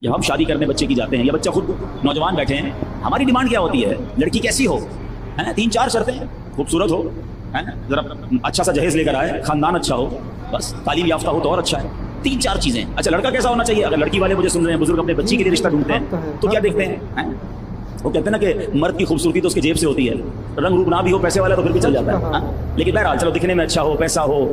جب ہم شادی کرنے بچے کی جاتے ہیں یا بچہ خود نوجوان بیٹھے ہیں، ہماری ڈیمانڈ کیا ہوتی ہے؟ لڑکی کیسی ہو، ہے نا؟ 3-4 شرطیں، خوبصورت ہو، ہے نا، ذرا اچھا سا جہیز لے کر آئے، خاندان اچھا ہو، بس تعلیم یافتہ ہو تو اور اچھا ہے. 3-4 چیزیں. اچھا لڑکا کیسا ہونا چاہیے؟ اگر لڑکی والے مجھے سن رہے ہیں بزرگ اپنے بچی کے لیے رشتہ ڈھونڈتے ہیں تو کیا دیکھتے ہیں؟ وہ کہتے ہیں نا کہ مرد کی خوبصورتی تو اس کے جیب سے ہوتی ہے، رنگ روپ نہ بھی ہو پیسے والا تو پھر بھی چل جاتا ہے. لیکن بہرحال چلو دکھنے میں اچھا ہو، پیسہ ہو،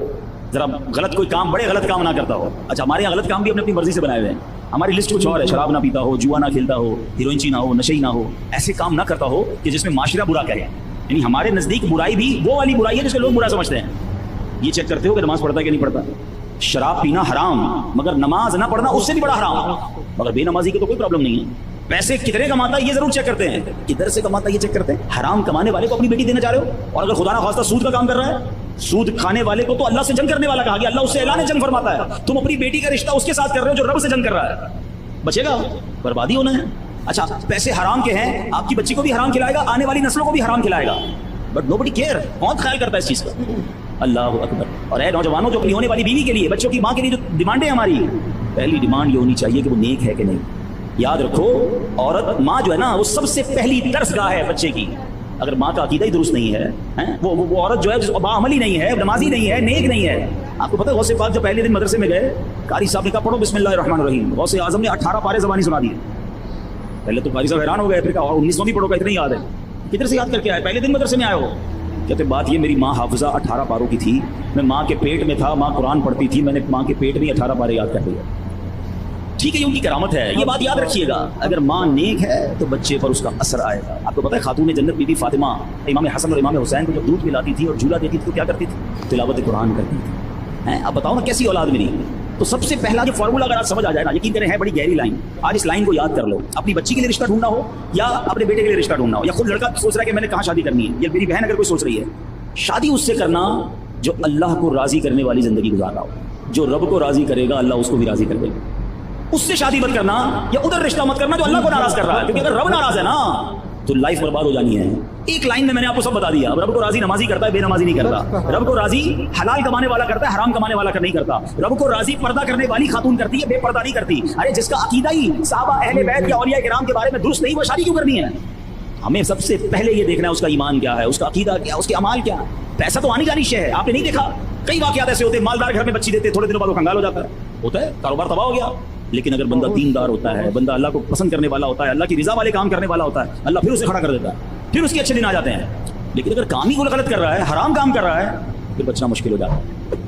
ذرا غلط کوئی کام، بڑے غلط کام نہ کرتا ہو. اچھا ہمارے یہاں غلط کام بھی اپنی اپنی مرضی سے بنائے ہوئے ہیں. ہماری لسٹ کچھ اور ہے، شراب نہ پیتا ہو، جوا نہ کھیلتا ہو، ہیروئنچی نہ ہو، نشئی نہ ہو، ایسے کام نہ کرتا ہو کہ جس میں معاشرہ برا کہے. یعنی ہمارے نزدیک برائی بھی وہ والی برائی ہے جس کو لوگ برا سمجھتے ہیں. یہ چیک کرتے ہو کہ نماز پڑھتا ہے کہ نہیں پڑھتا. شراب پینا حرام، مگر نماز نہ پڑھنا اس سے بھی بڑا حرام. مگر بے نمازی کی تو کوئی پرابلم نہیں ہے. پیسے کتنے کماتا ہے یہ ضرور چیک کرتے ہیں، کدھر سے کماتا ہے یہ چیک کرتے ہیں. حرام کمانے والے کو اپنی بیٹی دینا چاہ رہے ہو، اور اگر خدا نہ خواستہ سود کا کام کر رہا ہے، سود کھانے والے کو تو اللہ سے جنگ کرنے والا کہا گیا. اللہ اس سے اعلان جنگ فرماتا ہے. تم اپنی بیٹی کا رشتہ اس کے ساتھ کر رہے ہو جو رب سے جنگ کر رہا ہے. بچے گا، بربادی ہونا ہے. اچھا پیسے حرام کے ہیں، آپ کی بچی کو بھی حرام کھلائے گا، آنے والی نسلوں کو بھی حرام کھلائے گا. But no body care. کون خیال کرتا ہے اس چیز کا؟ اللہ اکبر. اور اے نوجوانوں جو اپنی ہونے والی بیوی کے لیے، بچوں کی ماں کے لیے جو ڈیمانڈیں ہماری، پہلی ڈیمانڈ یہ ہونی چاہیے کہ وہ نیک ہے کہ نہیں. یاد رکھو عورت، ماں جو ہے نا وہ سب سے پہلی درس گاہ ہے بچے کی. اگر ماں کا عقیدہ ہی درست نہیں ہے، وہ عورت جو ہے باعملی نہیں ہے، نمازی نہیں ہے، نیک نہیں ہے. آپ کو پتہ ہے غوث پاک جب پہلے دن مدرسے میں گئے، قاری صاحب نے کہا پڑھو بسم اللہ الرحمن الرحیم. غوث اعظم نے 18 پارے زبانی سنا دیے. پہلے تو قاری صاحب حیران ہو گئے، پھر کہا 19واں بھی پڑھو گا، اتنا ہی یاد ہے. کدھر سے یاد کر کے آئے؟ پہلے دن مدرسے میں آئے ہو. کہتے بات یہ میری ماں حافظہ 18 پاروں کی تھی، میں ماں کے پیٹ میں تھا، ماں قرآن پڑھتی تھی، میں نے ماں کے پیٹ میں 18 پارے یاد کر دیا. ٹھیک ہے یہ ان کی کرامت ہے، یہ بات یاد رکھیے گا. اگر ماں نیک ہے تو بچے پر اس کا اثر آئے گا. آپ کو پتہ ہے خاتون جنت بی بی فاطمہ امام حسن اور امام حسین کو جب دودھ پلاتی تھی اور جھولا دیتی تھی تو کیا کرتی تھی؟ تلاوت قرآن کرتی تھی. اب بتاؤ نا کیسی اولاد ملی. تو سب سے پہلا جو فارمولا اگر آپ سمجھ آ جائے نا، یقین کریں ہے بڑی گہری لائن. آج اس لائن کو یاد کر لو. اپنی بچی کے لیے رشتہ ڈھونڈنا ہو یا اپنے بیٹے کے لیے رشتہ ڈھونڈنا ہو، یا خود لڑکا سوچ رہا ہے کہ میں نے کہاں شادی کرنی ہے، یا میری بہن اگر کوئی سوچ رہی ہے، شادی اس سے کرنا جو اللہ کو راضی کرنے والی زندگی گزار رہا ہو. جو رب کو راضی کرے گا اللہ اس کو بھی راضی کر دے گا. اس سے شادی مت کرنا یا ادھر رشتہ مت کرنا جو اللہ کو ناراض کر رہا ہے، کیونکہ اگر رب ناراض ہے نا تو لائف برباد ہو جانی ہے. ایک لائن میں نے آپ کو سب بتا دیا. اب رب کو راضی نمازی کرتا ہے، بے نمازی نہیں کرتا. رب کو راضی حلال کمانے والا کرتا ہے، حرام کمانے والا نہیں کرتا. رب کو راضی پردہ کرنے والی خاتون کرتی ہے، بے پردہ نہیں کرتی. ارے جس کا عقیدہ ہی صحابہ اہل بیت یا اولیاء کرام کے بارے میں درست نہیں، وہ شادی کیوں کرنی ہے؟ ہمیں سب سے پہلے یہ دیکھنا ہے اس کا ایمان کیا ہے، اس کا عقیدہ کیا ہے، اس کے اعمال کیا ہے. پیسہ تو آنی جانی شے ہے. آپ نے نہیں دیکھا کئی واقعات ایسے ہوتے ہیں، مالدار گھر میں بچی دیتے، تھوڑے دنوں بعد وہ کنگال ہو جاتا ہے، کاروبار تباہ ہو گیا. لیکن اگر بندہ دیندار ہوتا ہے، بندہ اللہ کو پسند کرنے والا ہوتا ہے، اللہ کی رضا والے کام کرنے والا ہوتا ہے، اللہ پھر اسے کھڑا کر دیتا ہے، پھر اس کے اچھے دن آ جاتے ہیں. لیکن اگر کام ہی وہ غلط کر رہا ہے، حرام کام کر رہا ہے، پھر بچنا مشکل ہو جاتا ہے.